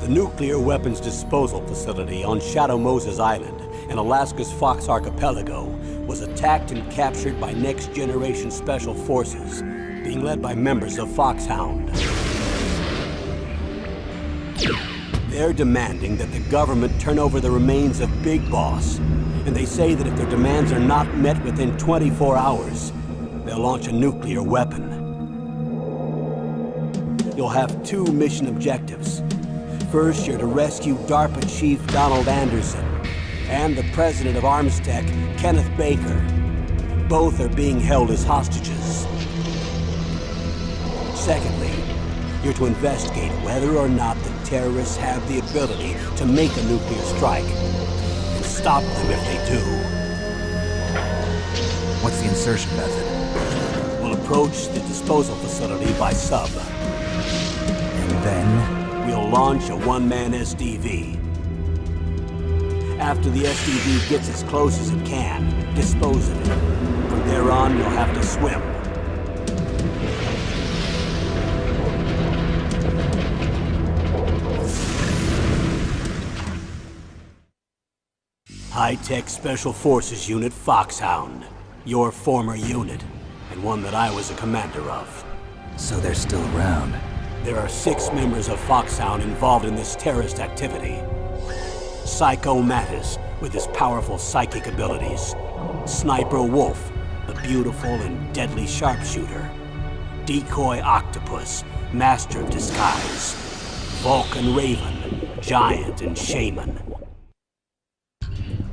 The nuclear weapons disposal facility on Shadow Moses Island in Alaska's Fox Archipelago was attacked and captured by next-generation special forces, being led by members of Foxhound. They're demanding that the government turn over the remains of Big Boss, and they say that if their demands are not met within 24 hours, they'll launch a nuclear weapon. You'll have two mission objectives. First, you're to rescue DARPA Chief Donald Anderson and the president of Armstech, Kenneth Baker. Both are being held as hostages. Secondly, you're to investigate whether or not the terrorists have the ability to make a nuclear strike, and stop them if they do. What's the insertion method? We'll approach the disposal facility by sub. And then? We'll launch a one-man SDV. After the SDV gets as close as it can, dispose of it. From there on, you'll have to swim. High-Tech Special Forces Unit Foxhound. Your former unit, and one that I was a commander of. So they're still around. There are 6 members of Foxhound involved in this terrorist activity. Psycho Mattis, with his powerful psychic abilities. Sniper Wolf, the beautiful and deadly sharpshooter. Decoy Octopus, master of disguise. Vulcan Raven, giant and shaman.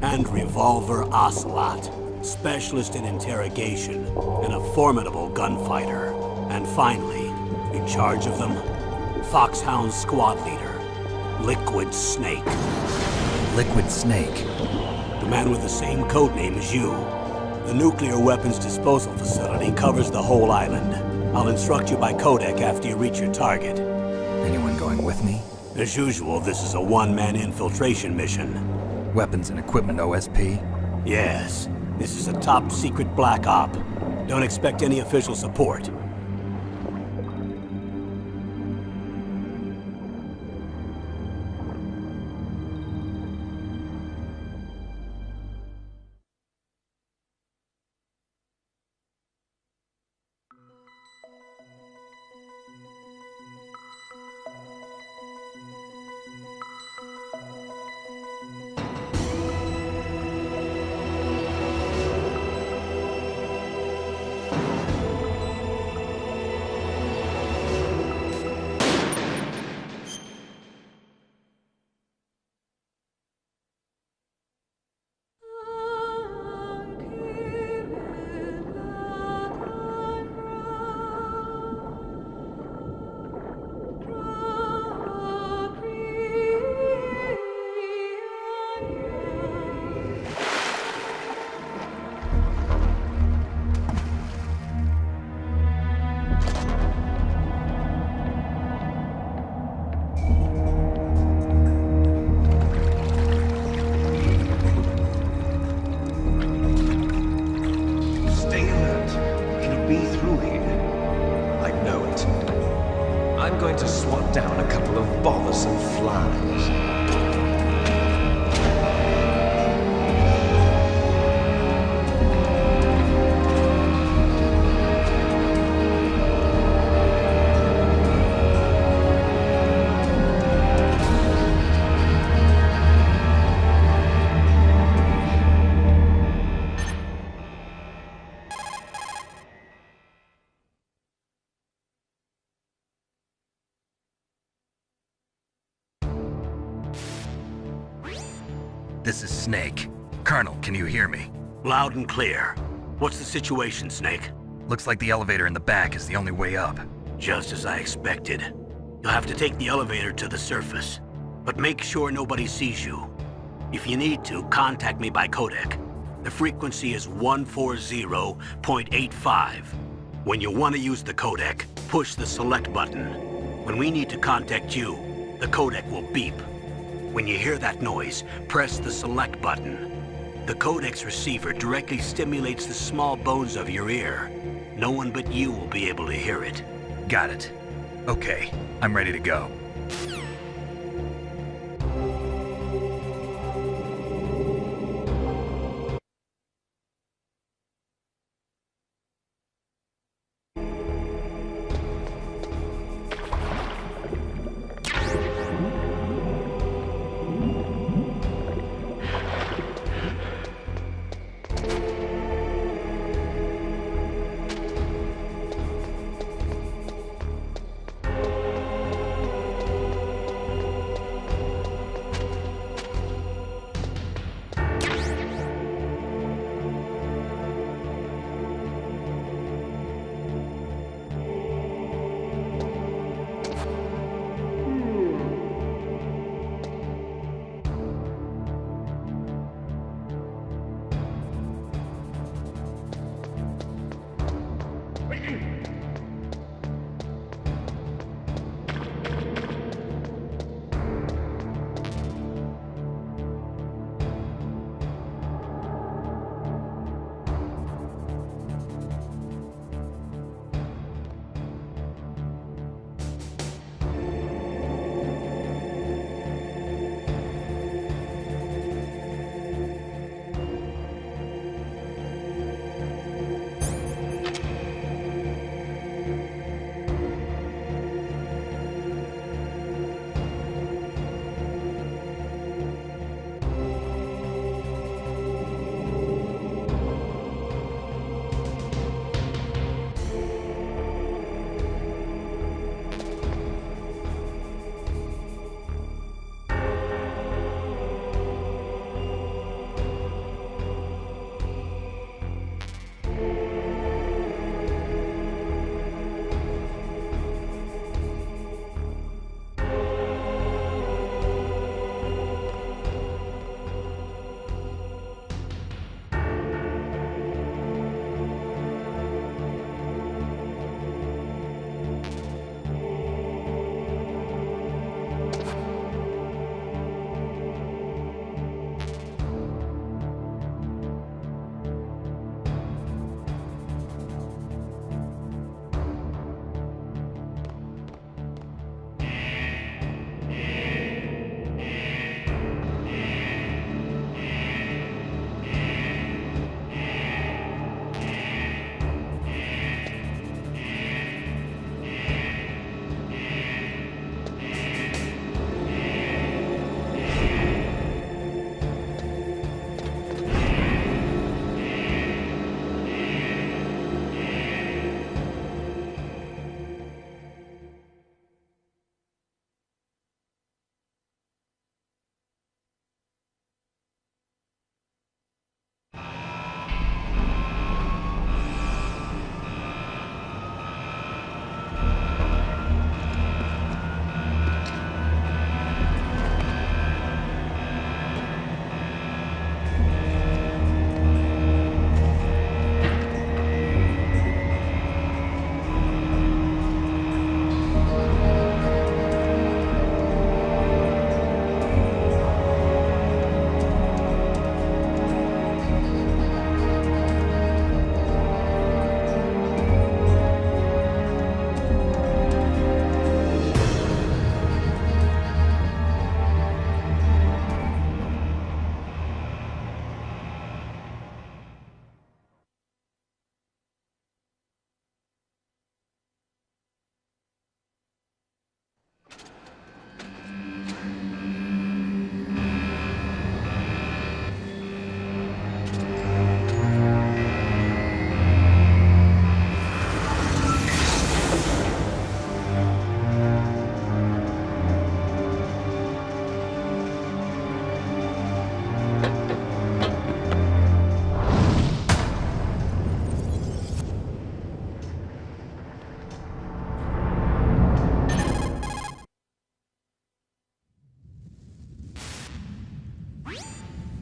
And Revolver Ocelot, specialist in interrogation and a formidable gunfighter. And finally, in charge of them, Foxhound squad leader, Liquid Snake. Liquid Snake? The man with the same codename as you. The nuclear weapons disposal facility covers the whole island. I'll instruct you by codec after you reach your target. Anyone going with me? As usual, this is a one-man infiltration mission. Weapons and equipment OSP? Yes. This is a top-secret black op. Don't expect any official support. I'm going to swat down a couple of bothersome flies. This is Snake. Colonel, can you hear me? Loud and clear. What's the situation, Snake? Looks like the elevator in the back is the only way up. Just as I expected. You'll have to take the elevator to the surface. But make sure nobody sees you. If you need to, contact me by codec. The frequency is 140.85. When you want to use the codec, push the select button. When we need to contact you, the codec will beep. When you hear that noise, press the select button. The codec's receiver directly stimulates the small bones of your ear. No one but you will be able to hear it. Got it. Okay, I'm ready to go.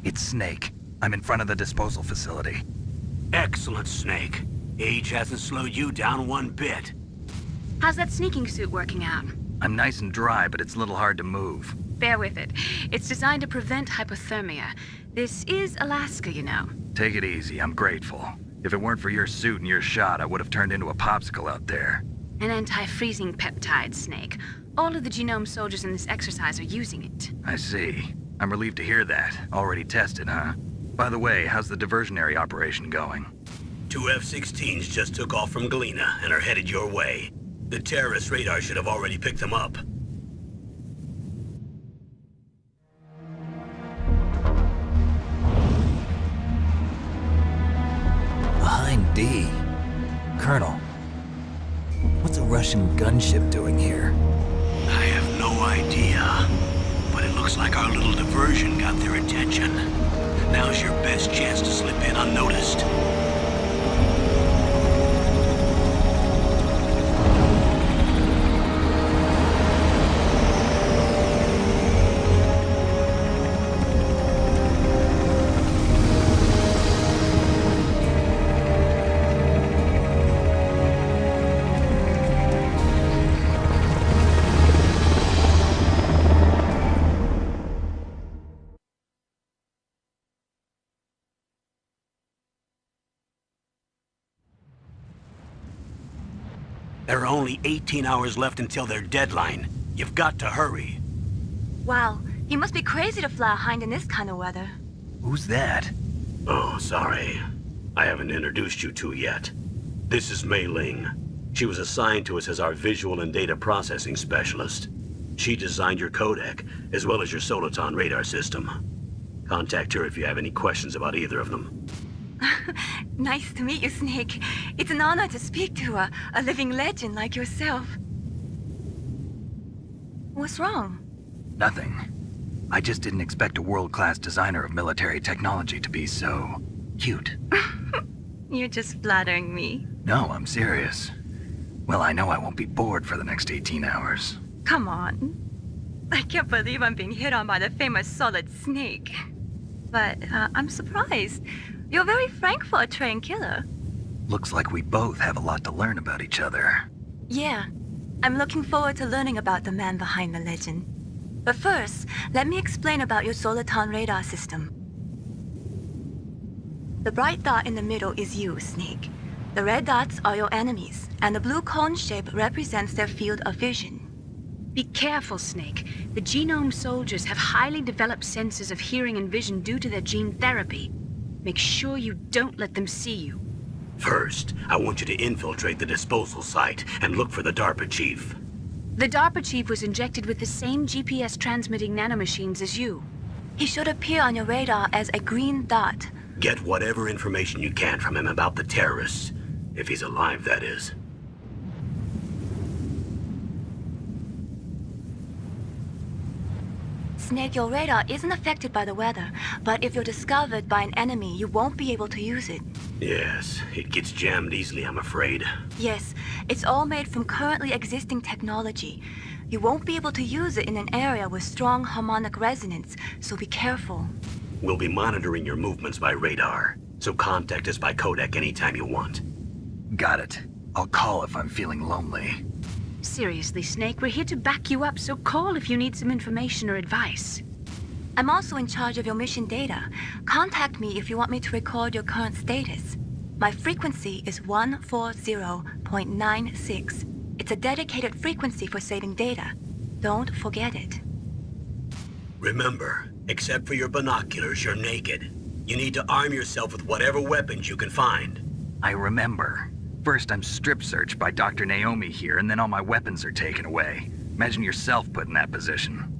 It's Snake. I'm in front of the disposal facility. Excellent, Snake. Age hasn't slowed you down one bit. How's that sneaking suit working out? I'm nice and dry, but it's a little hard to move. Bear with it. It's designed to prevent hypothermia. This is Alaska, you know. Take it easy, I'm grateful. If it weren't for your suit and your shot, I would have turned into a popsicle out there. An anti-freezing peptide, Snake. All of the genome soldiers in this exercise are using it. I see. I'm relieved to hear that. Already tested, huh? By the way, how's the diversionary operation going? 2 F-16s just took off from Galena and are headed your way. The terrorist radar should have already picked them up. Behind D. Colonel, what's a Russian gunship doing here? I have no idea, but it looks like our little diversion got their attention. Now's your best chance to slip in unnoticed. There are only 18 hours left until their deadline. You've got to hurry. Wow, you must be crazy to fly a hind in this kind of weather. Who's that? Oh, sorry. I haven't introduced you to yet. This is Mei Ling. She was assigned to us as our visual and data processing specialist. She designed your codec, as well as your Soliton radar system. Contact her if you have any questions about either of them. Nice to meet you, Snake. It's an honor to speak to a living legend like yourself. What's wrong? Nothing. I just didn't expect a world-class designer of military technology to be so cute. You're just flattering me. No, I'm serious. Well, I know I won't be bored for the next 18 hours. Come on. I can't believe I'm being hit on by the famous Solid Snake. But I'm surprised. You're very frank for a trained killer. Looks like we both have a lot to learn about each other. Yeah. I'm looking forward to learning about the man behind the legend. But first, let me explain about your Soliton radar system. The bright dot in the middle is you, Snake. The red dots are your enemies, and the blue cone shape represents their field of vision. Be careful, Snake. The genome soldiers have highly developed senses of hearing and vision due to their gene therapy. Make sure you don't let them see you. First, I want you to infiltrate the disposal site and look for the DARPA chief. The DARPA chief was injected with the same GPS transmitting nanomachines as you. He should appear on your radar as a green dot. Get whatever information you can from him about the terrorists. If he's alive, that is. Snake, your radar isn't affected by the weather, but if you're discovered by an enemy, you won't be able to use it. Yes, it gets jammed easily, I'm afraid. Yes, it's all made from currently existing technology. You won't be able to use it in an area with strong harmonic resonance, so be careful. We'll be monitoring your movements by radar, so contact us by codec anytime you want. Got it. I'll call if I'm feeling lonely. Seriously, Snake, we're here to back you up, so call if you need some information or advice. I'm also in charge of your mission data. Contact me if you want me to record your current status. My frequency is 140.96. It's a dedicated frequency for saving data. Don't forget it. Remember, except for your binoculars, you're naked. You need to arm yourself with whatever weapons you can find. I remember. First, I'm strip searched by Dr. Naomi here, and then all my weapons are taken away. Imagine yourself put in that position.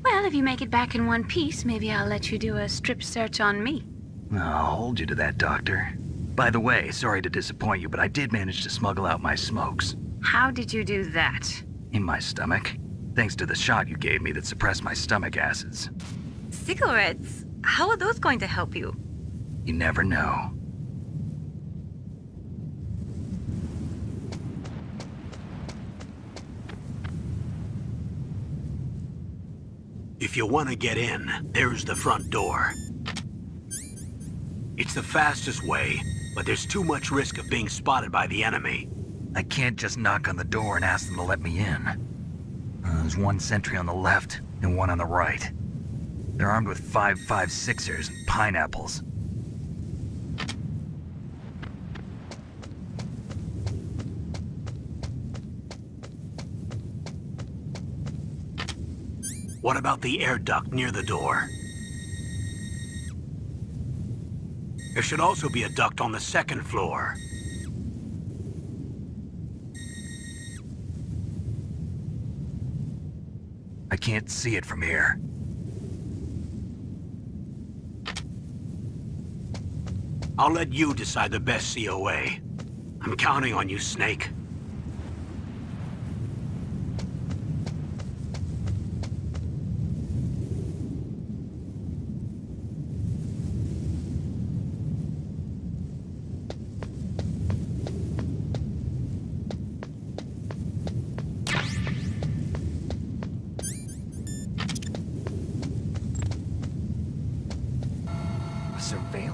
Well, if you make it back in one piece, maybe I'll let you do a strip search on me. I'll hold you to that, Doctor. By the way, sorry to disappoint you, but I did manage to smuggle out my smokes. How did you do that? In my stomach. Thanks to the shot you gave me that suppressed my stomach acids. Cigarettes? How are those going to help you? You never know. If you want to get in, there's the front door. It's the fastest way, but there's too much risk of being spotted by the enemy. I can't just knock on the door and ask them to let me in. There's one sentry on the left and one on the right. They're armed with 5.56ers and pineapples. What about the air duct near the door? There should also be a duct on the second floor. I can't see it from here. I'll let you decide the best COA. I'm counting on you, Snake. Surveillance.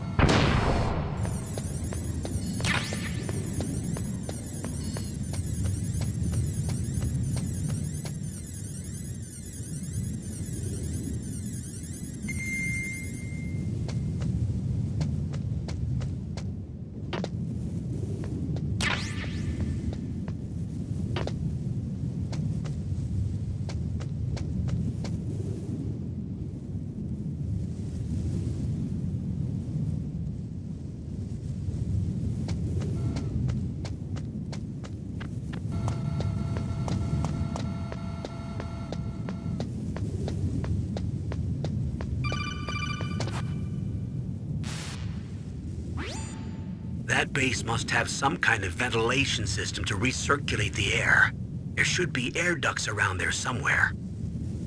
That base must have some kind of ventilation system to recirculate the air. There should be air ducts around there somewhere.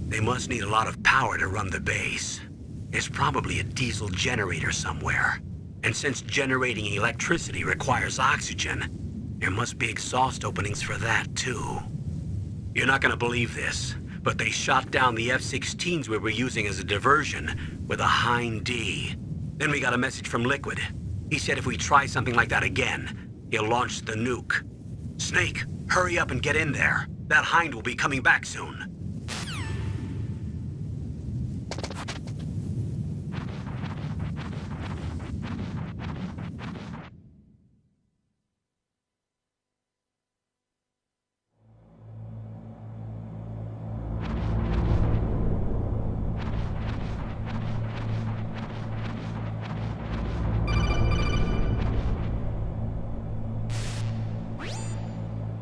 They must need a lot of power to run the base. There's probably a diesel generator somewhere. And since generating electricity requires oxygen, there must be exhaust openings for that too. You're not gonna believe this, but they shot down the F-16s we were using as a diversion with a Hind D. Then we got a message from Liquid. He said if we try something like that again, he'll launch the nuke. Snake, hurry up and get in there. That Hind will be coming back soon.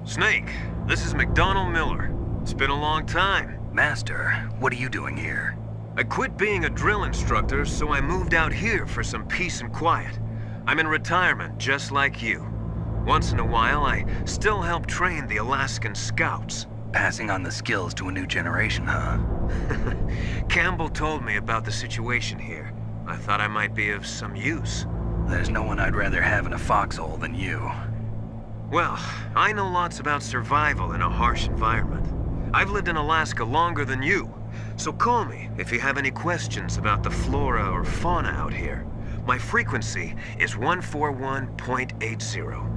Snake, this is McDonald Miller. It's been a long time. Master, what are you doing here? I quit being a drill instructor, so I moved out here for some peace and quiet. I'm in retirement, just like you. Once in a while, I still help train the Alaskan Scouts. Passing on the skills to a new generation, huh? Campbell told me about the situation here. I thought I might be of some use. There's no one I'd rather have in a foxhole than you. Well, I know lots about survival in a harsh environment. I've lived in Alaska longer than you, so call me if you have any questions about the flora or fauna out here. My frequency is 141.80.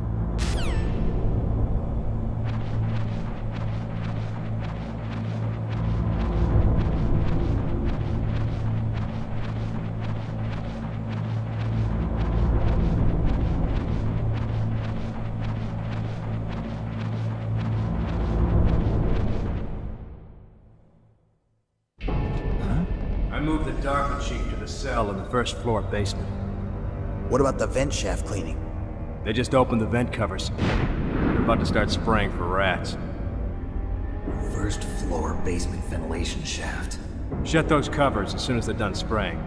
I moved the DARPA chief to the cell in the first floor basement. What about the vent shaft cleaning? They just opened the vent covers. They're about to start spraying for rats. First floor basement ventilation shaft. Shut those covers as soon as they're done spraying.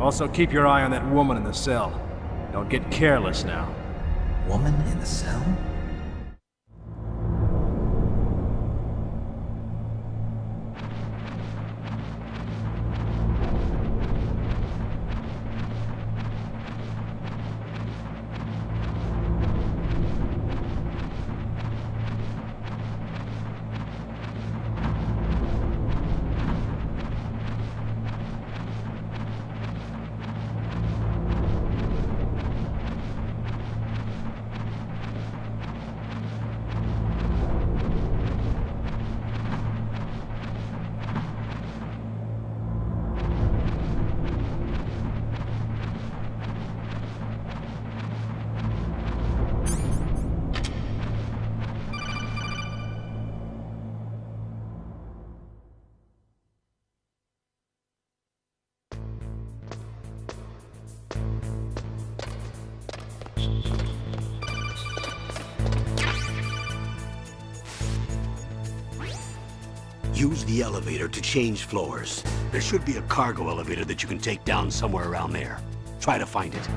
Also, keep your eye on that woman in the cell. Don't get careless now. Woman in the cell? Use the elevator to change floors. There should be a cargo elevator that you can take down somewhere around there. Try to find it.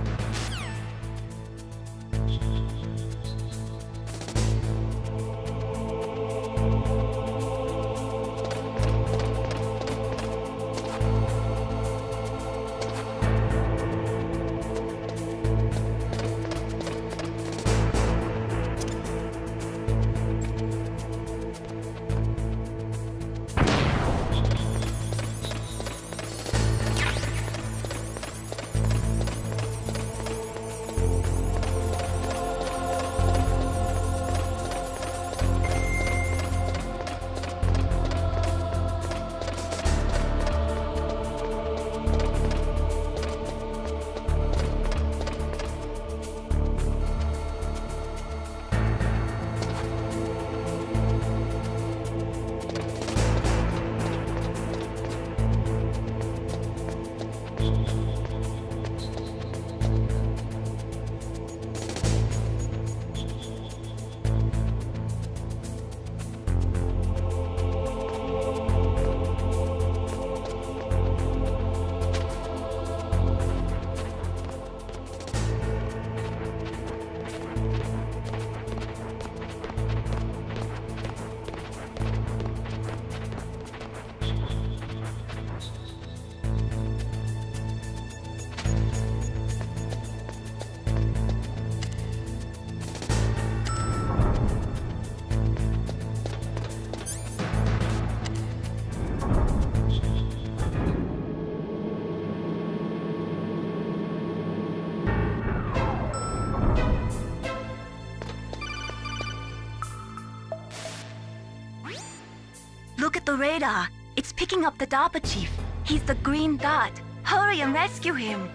Look at the radar. It's picking up the DARPA chief. He's the green dot. Hurry and rescue him.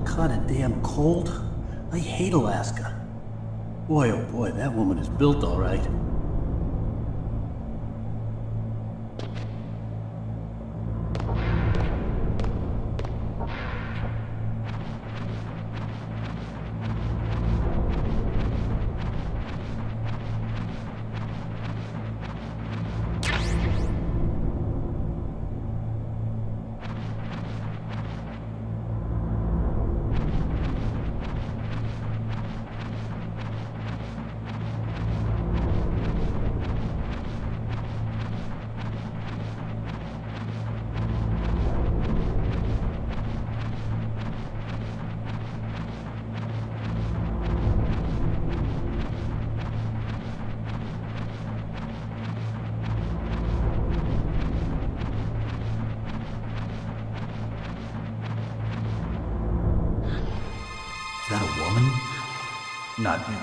Kinda damn cold. I hate Alaska. Boy, oh boy, that woman is built all right. Is that a woman? Not him.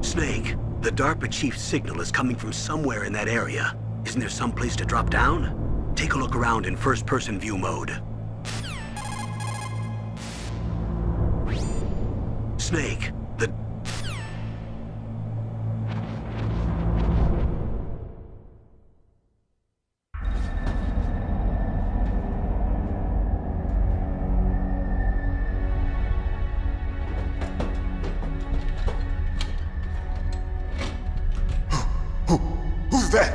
Snake, the DARPA chief's signal is coming from somewhere in that area. Isn't there some place to drop down? Take a look around in first-person view mode. Snake, the... Who's that?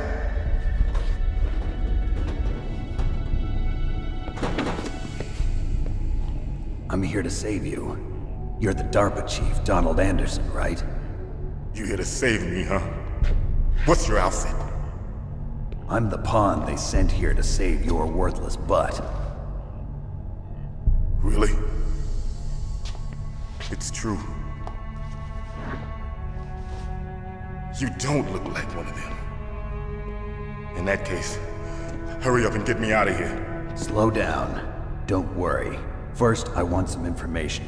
I'm here to save you. You're the DARPA chief, Donald Anderson, right? You here to save me, huh? What's your outfit? I'm the pawn they sent here to save your worthless butt. Really? It's true. You don't look like one of them. In that case, hurry up and get me out of here. Slow down. Don't worry. First, I want some information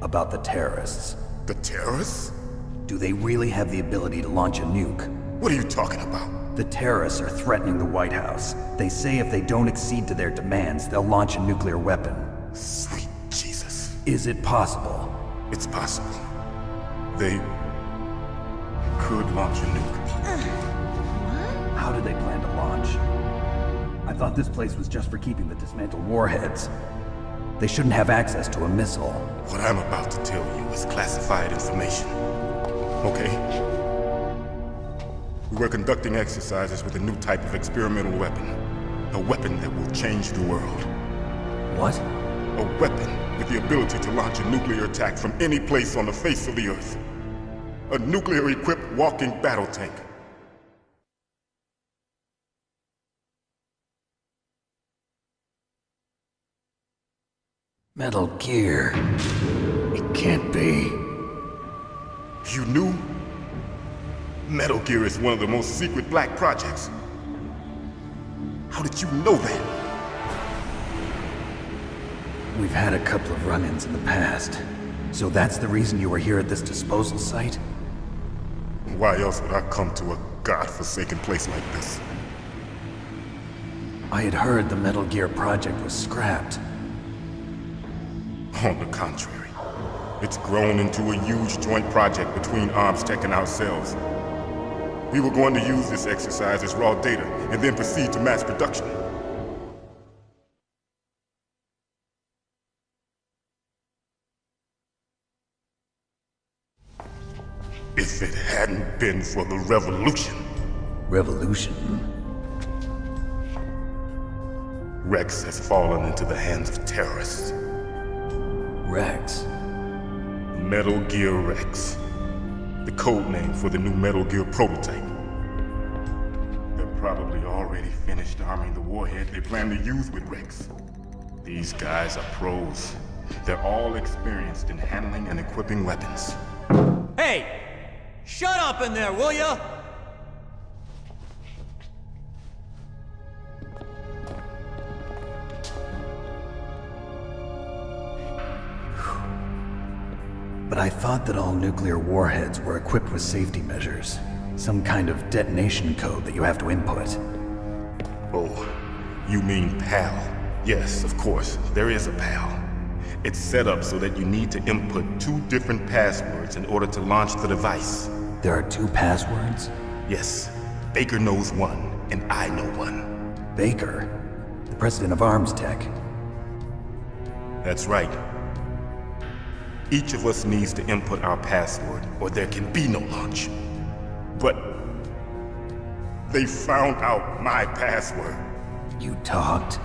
about the terrorists. The terrorists? Do they really have the ability to launch a nuke? What are you talking about? The terrorists are threatening the White House. They say if they don't accede to their demands, they'll launch a nuclear weapon. Sweet Jesus. Is it possible? It's possible. They could launch a nuke. How do they plan to launch? I thought this place was just for keeping the dismantled warheads. They shouldn't have access to a missile. What I'm about to tell you is classified information. Okay? We were conducting exercises with a new type of experimental weapon. A weapon that will change the world. What? A weapon with the ability to launch a nuclear attack from any place on the face of the Earth. A nuclear-equipped walking battle tank. Metal Gear. It can't be. You knew? Metal Gear is one of the most secret black projects. How did you know that? We've had a couple of run-ins in the past. So that's the reason you were here at this disposal site? Why else would I come to a godforsaken place like this? I had heard the Metal Gear project was scrapped. On the contrary, it's grown into a huge joint project between ArmsTech and ourselves. We were going to use this exercise as raw data and then proceed to mass production. If it hadn't been for the revolution. Revolution? Rex has fallen into the hands of terrorists. Rex? Metal Gear Rex. The code name for the new Metal Gear prototype. They're probably already finished arming the warhead they plan to use with Rex. These guys are pros. They're all experienced in handling and equipping weapons. Hey! Shut up in there, will ya? But I thought that all nuclear warheads were equipped with safety measures. Some kind of detonation code that you have to input. Oh, you mean PAL? Yes, of course, there is a PAL. It's set up so that you need to input 2 different passwords in order to launch the device. There are 2 passwords? Yes. Baker knows one, and I know one. Baker? The president of ArmsTech? That's right. Each of us needs to input our password, or there can be no launch. But they found out my password. You talked?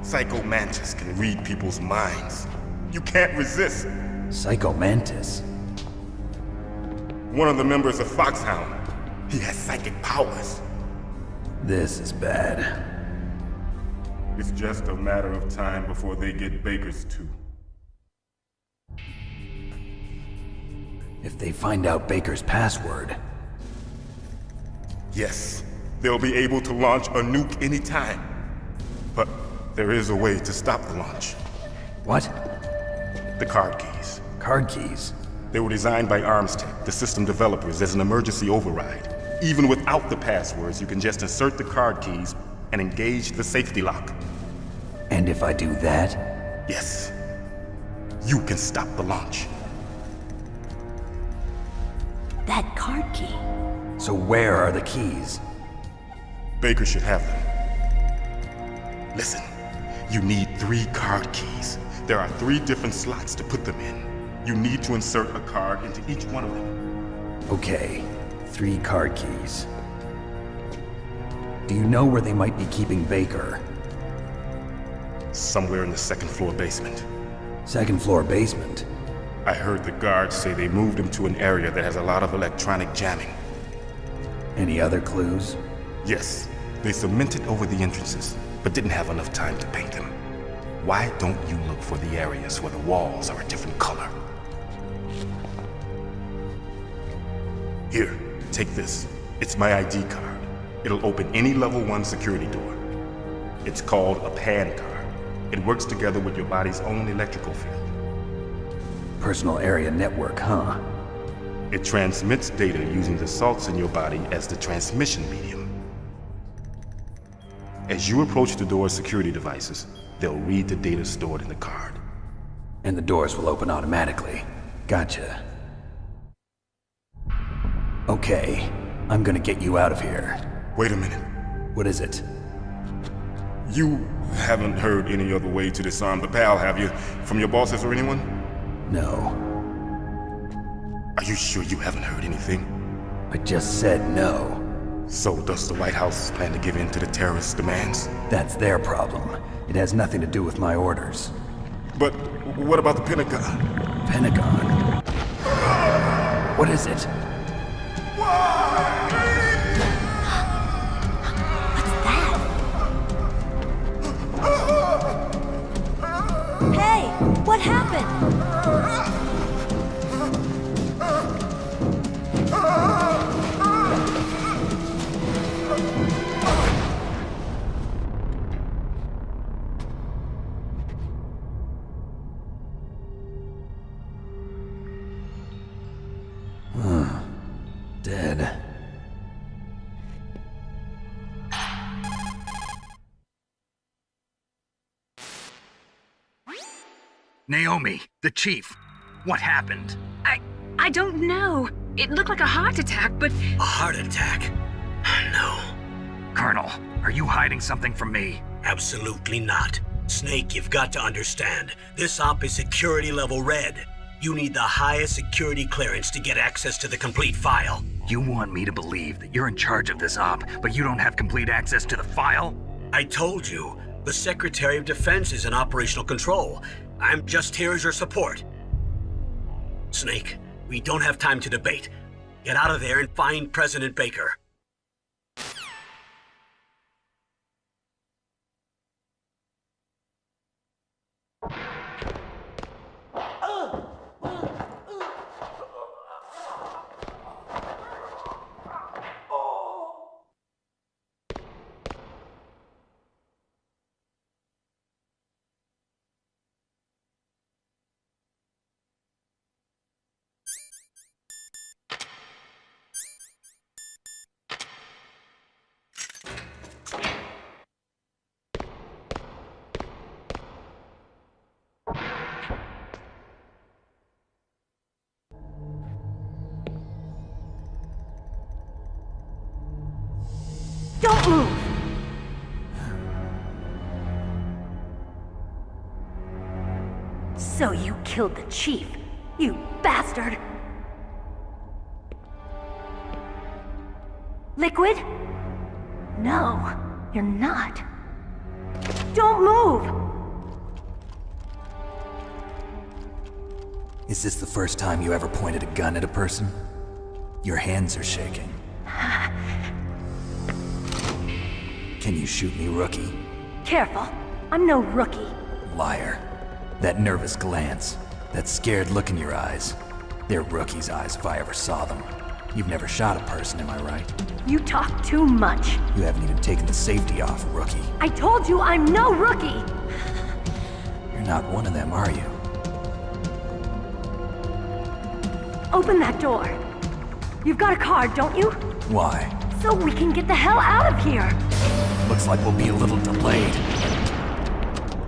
Psycho Mantis can read people's minds. You can't resist. Psycho Mantis? One of the members of Foxhound. He has psychic powers. This is bad. It's just a matter of time before they get Baker's too. If they find out Baker's password... Yes, they'll be able to launch a nuke anytime. But there is a way to stop the launch. What? The card keys. Card keys? They were designed by ArmsTech, the system developers, as an emergency override. Even without the passwords, you can just insert the card keys and engage the safety lock. And if I do that? Yes. You can stop the launch. That card key. So where are the keys? Baker should have them. Listen, you need 3 card keys. There are 3 different slots to put them in. You need to insert a card into each one of them. Okay, 3 card keys. Do you know where they might be keeping Baker? Somewhere in the 2nd floor basement. 2nd floor basement? I heard the guards say they moved him to an area that has a lot of electronic jamming. Any other clues? Yes. They cemented over the entrances, but didn't have enough time to paint them. Why don't you look for the areas where the walls are a different color? Here, take this. It's my ID card. It'll open any level 1 security door. It's called a PAN card. It works together with your body's own electrical field. Personal area network, huh? It transmits data using the salts in your body as the transmission medium. As you approach the door's security devices, they'll read the data stored in the card. And the doors will open automatically. Gotcha. Okay, I'm gonna get you out of here. Wait a minute. What is it? You haven't heard any other way to disarm the PAL, have you? From your bosses or anyone? No. Are you sure you haven't heard anything? I just said no. So does the White House plan to give in to the terrorists' demands? That's their problem. It has nothing to do with my orders. But what about the Pentagon? Pentagon? What is it? Hey, what happened? Dead. Naomi, the chief. What happened? I don't know. It looked like a heart attack, but... A heart attack? No. Colonel, are you hiding something from me? Absolutely not. Snake, you've got to understand. This op is security level red. You need the highest security clearance to get access to the complete file. You want me to believe that you're in charge of this op, but you don't have complete access to the file? I told you, the Secretary of Defense is in operational control. I'm just here as your support. Snake, we don't have time to debate. Get out of there and find President Baker. Don't move! So you killed the chief, you bastard! Liquid? No, you're not. Don't move! Is this the first time you ever pointed a gun at a person? Your hands are shaking. Can you shoot me, rookie? Careful, I'm no rookie. Liar. That nervous glance, that scared look in your eyes. They're rookie's eyes if I ever saw them. You've never shot a person, am I right? You talk too much. You haven't even taken the safety off, rookie. I told you I'm no rookie! You're not one of them, are you? Open that door. You've got a card, don't you? Why? So we can get the hell out of here! Looks like we'll be a little delayed.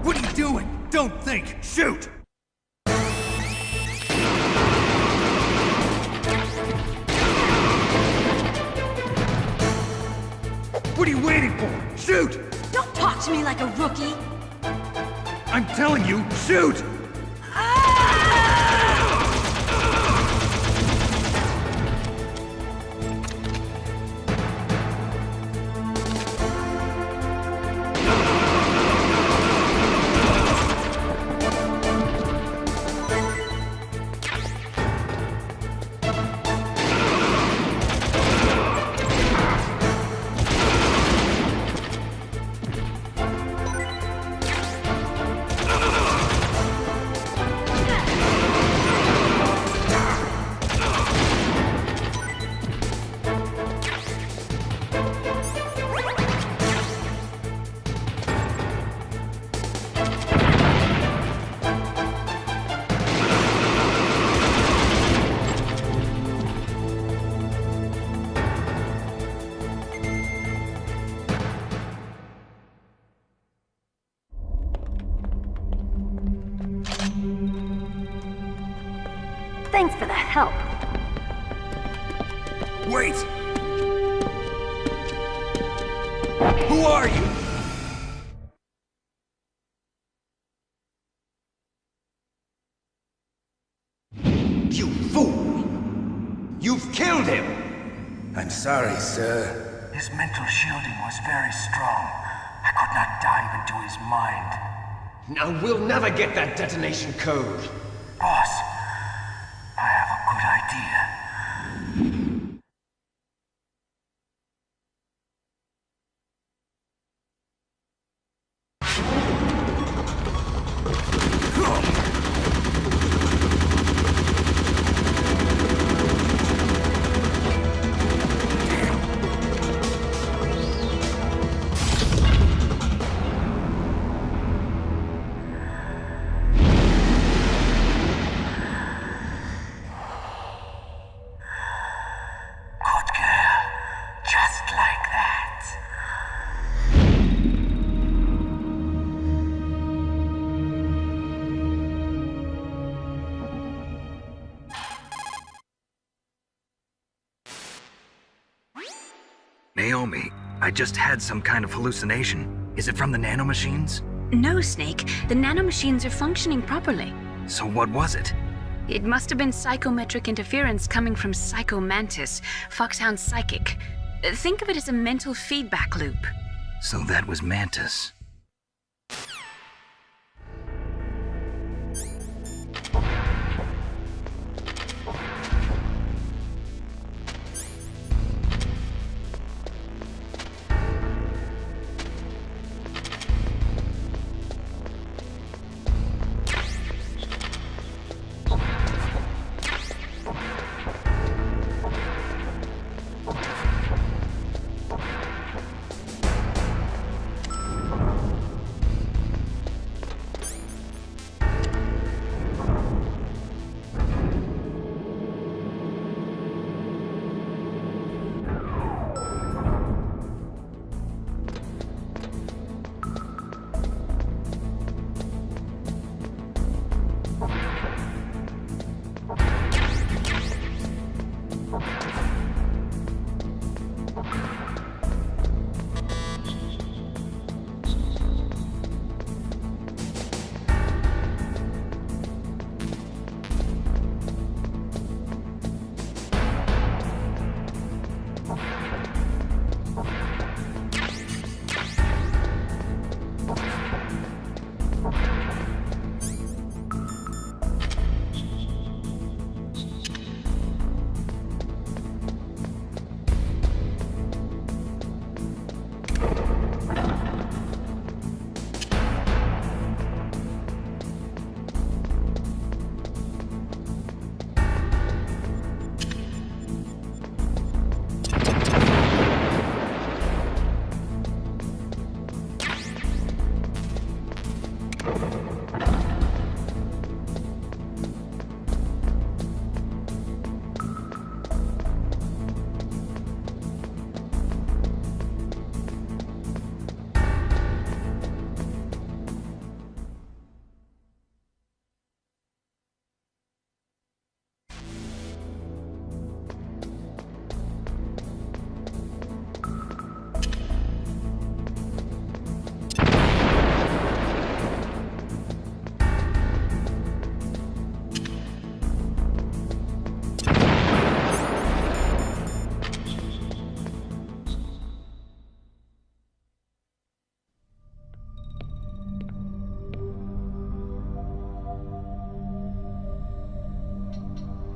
What are you doing? Don't think! Shoot! What are you waiting for? Shoot! Don't talk to me like a rookie! I'm telling you, shoot! Thanks for the help. Wait! Who are you? You fool! You've killed him! I'm sorry, sir. His mental shielding was very strong. I could not dive into his mind. Now we'll never get that detonation code. Boss, I have a good idea. Naomi, I just had some kind of hallucination. Is it from the nanomachines? No, Snake. The nanomachines are functioning properly. So what was it? It must have been psychometric interference coming from Psycho Mantis, Foxhound's psychic. Think of it as a mental feedback loop. So that was Mantis.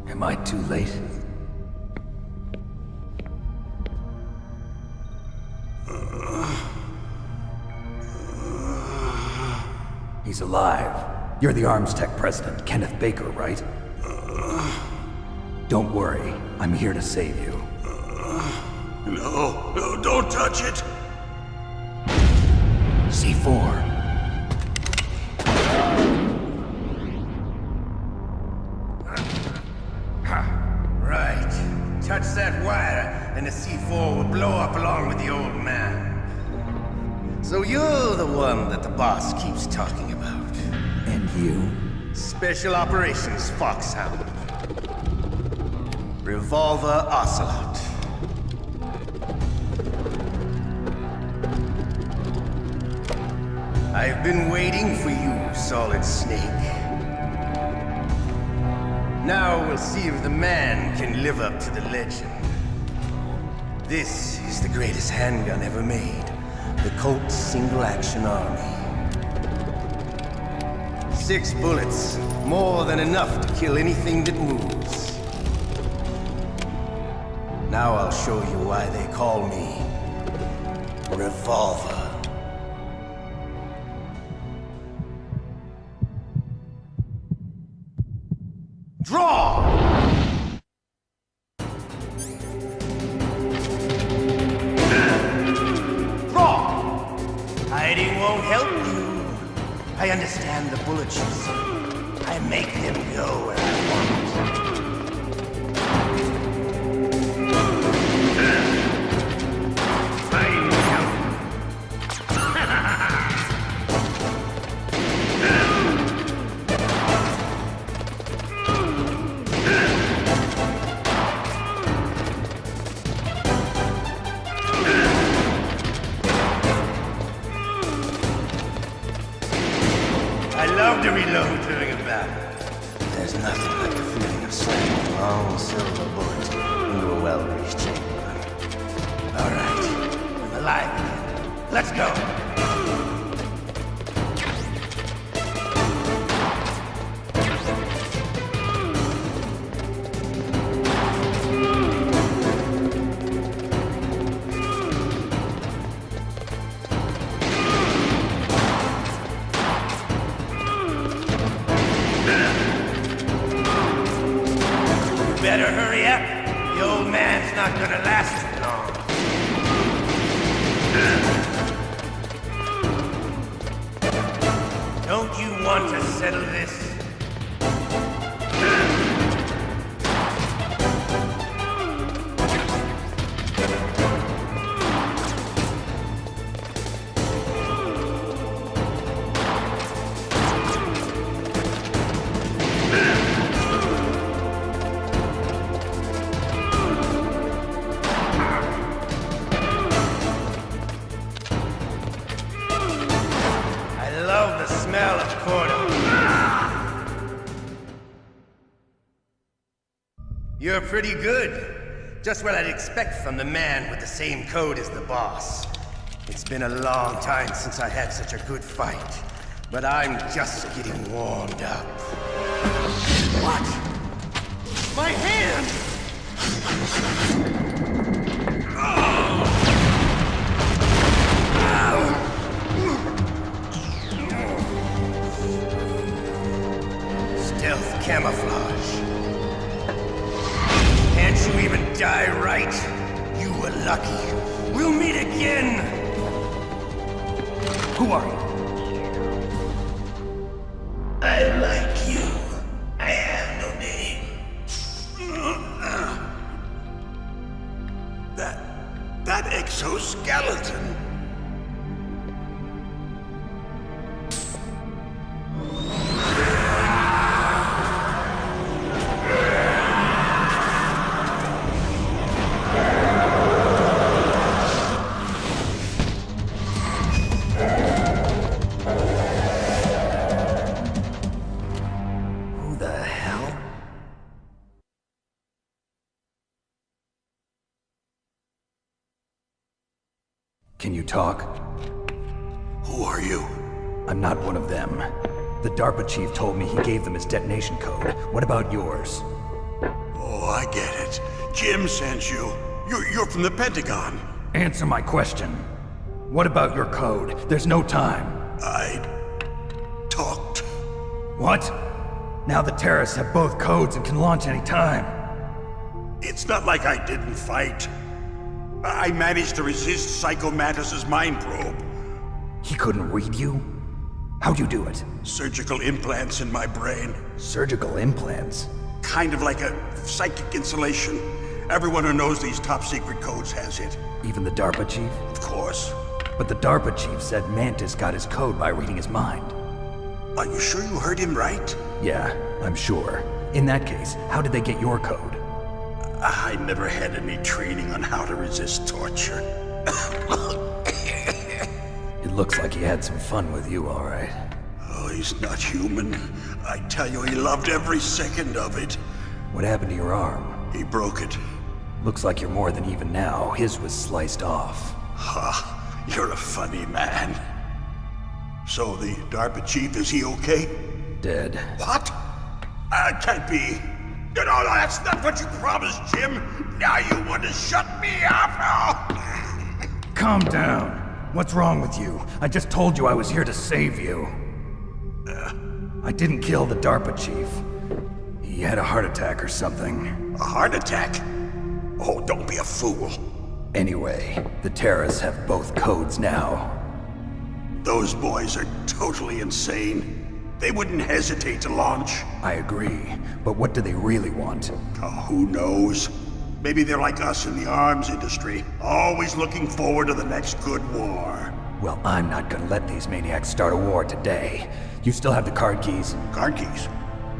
Am I too late? He's alive. You're the Arms Tech president, Kenneth Baker, right? Don't worry. I'm here to save you. No, don't touch it! C4. Right. Touch that wire, and the C4 will blow up along with the old man. So you're the one that the boss keeps talking about. And you? Special Operations Foxhound. Revolver Ocelot. I've been waiting for you, Solid Snake. Now we'll see if the man can live up to the legend. This is the greatest handgun ever made. The Colt Single Action Army. 6 bullets, more than enough to kill anything that moves. Now I'll show you why they call me Revolver. Draw! Draw! Hiding won't help you. I understand the bullets you see. I make them go where I want. I love to reload during a battle. There's nothing like the feeling of slamming a long silver bullet into a well-greased chamber. All right, I'm alive again. Let's go. Better hurry up. The old man's not gonna last too long. Don't you want to settle this? Smell of corn. You're pretty good. Just what I'd expect from the man with the same code as the boss. It's been a long time since I had such a good fight, but I'm just getting warmed up. What? My hand! Stealth camouflage. Can't you even die right? You were lucky. We'll meet again! Who are you? I like you. I have no name. That exoskeleton. Can you talk? Who are you? I'm not one of them. The DARPA chief told me he gave them his detonation code. What about yours? Oh, I get it. Jim sent you. You're from the Pentagon. Answer my question. What about your code? There's no time. I talked. What? Now the terrorists have both codes and can launch any time. It's not like I didn't fight. I managed to resist Psycho Mantis's mind probe. He couldn't read you? How'd you do it? Surgical implants in my brain. Surgical implants? Kind of like a psychic insulation. Everyone who knows these top secret codes has it. Even the DARPA chief? Of course. But the DARPA chief said Mantis got his code by reading his mind. Are you sure you heard him right? Yeah, I'm sure. In that case, how did they get your code? I never had any training on how to resist torture. It looks like he had some fun with you, all right. Oh, he's not human. I tell you, he loved every second of it. What happened to your arm? He broke it. Looks like you're more than even now. His was sliced off. Ha, you're a funny man. So the DARPA chief, is he okay? Dead. What? Can't be. No, that's not what you promised, Jim. Now you want to shut me up? Calm down. What's wrong with you? I just told you I was here to save you. I didn't kill the DARPA chief. He had a heart attack or something. A heart attack? Oh, don't be a fool. Anyway, the terrorists have both codes now. Those boys are totally insane. They wouldn't hesitate to launch. I agree, but what do they really want? Oh, who knows? Maybe they're like us in the arms industry, always looking forward to the next good war. Well, I'm not gonna let these maniacs start a war today. You still have the card keys? Card keys?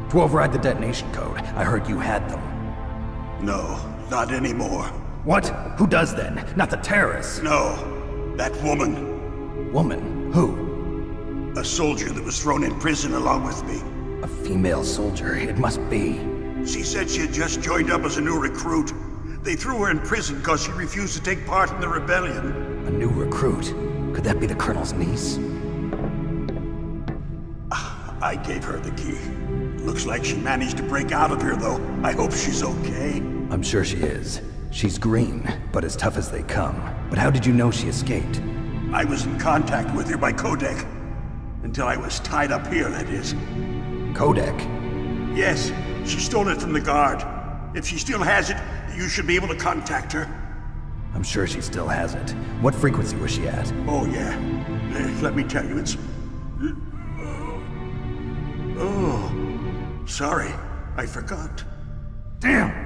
To override the detonation code. I heard you had them. No, not anymore. What? Who does then? Not the terrorists? No, that woman. Woman? Who? A soldier that was thrown in prison along with me. A female soldier, it must be. She said she had just joined up as a new recruit. They threw her in prison because she refused to take part in the rebellion. A new recruit? Could that be the Colonel's niece? I gave her the key. Looks like she managed to break out of here, though. I hope she's okay. I'm sure she is. She's green, but as tough as they come. But how did you know she escaped? I was in contact with her by codec. Until I was tied up here, that is. Codec? Yes, she stole it from the guard. If she still has it, you should be able to contact her. I'm sure she still has it. What frequency was she at? Oh, yeah. Let me tell you, it's... Oh, sorry. I forgot. Damn!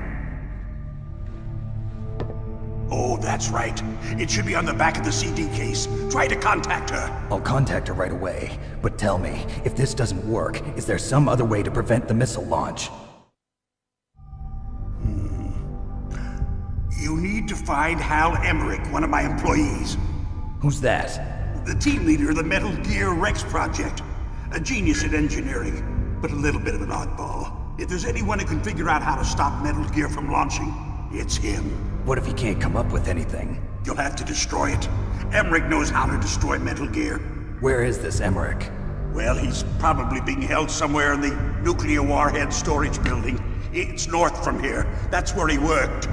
Oh, that's right. It should be on the back of the CD case. Try to contact her. I'll contact her right away. But tell me, if this doesn't work, is there some other way to prevent the missile launch? You need to find Hal Emmerich, one of my employees. Who's that? The team leader of the Metal Gear Rex project. A genius at engineering, but a little bit of an oddball. If there's anyone who can figure out how to stop Metal Gear from launching, it's him. What if he can't come up with anything? You'll have to destroy it. Emmerich knows how to destroy Metal Gear. Where is this Emmerich? Well, he's probably being held somewhere in the nuclear warhead storage building. It's north from here. That's where he worked.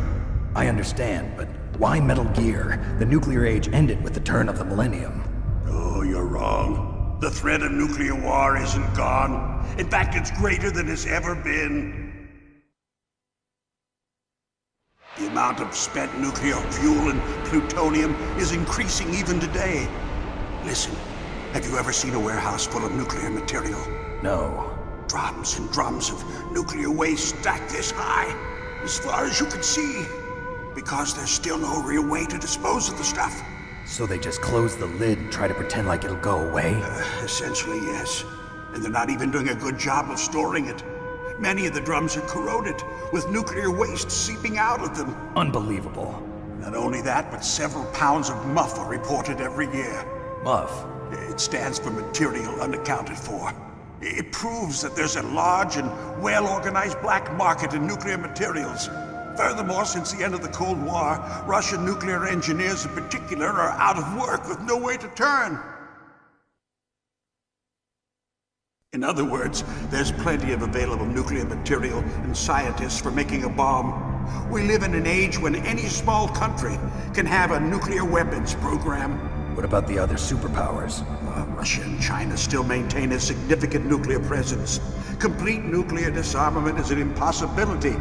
I understand, but why Metal Gear? The nuclear age ended with the turn of the millennium. Oh, you're wrong. The threat of nuclear war isn't gone. In fact, it's greater than it's ever been. The amount of spent nuclear fuel and plutonium is increasing even today. Listen, have you ever seen a warehouse full of nuclear material? No. Drums and drums of nuclear waste stacked this high, as far as you can see. Because there's still no real way to dispose of the stuff. So they just close the lid and try to pretend like it'll go away? Essentially, yes. And they're not even doing a good job of storing it. Many of the drums are corroded, with nuclear waste seeping out of them. Unbelievable. Not only that, but several pounds of MUF are reported every year. MUF? It stands for material unaccounted for. It proves that there's a large and well-organized black market in nuclear materials. Furthermore, since the end of the Cold War, Russian nuclear engineers in particular are out of work with no way to turn. In other words, there's plenty of available nuclear material and scientists for making a bomb. We live in an age when any small country can have a nuclear weapons program. What about the other superpowers? Russia and China still maintain a significant nuclear presence. Complete nuclear disarmament is an impossibility.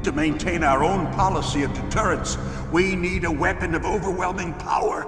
To maintain our own policy of deterrence, we need a weapon of overwhelming power.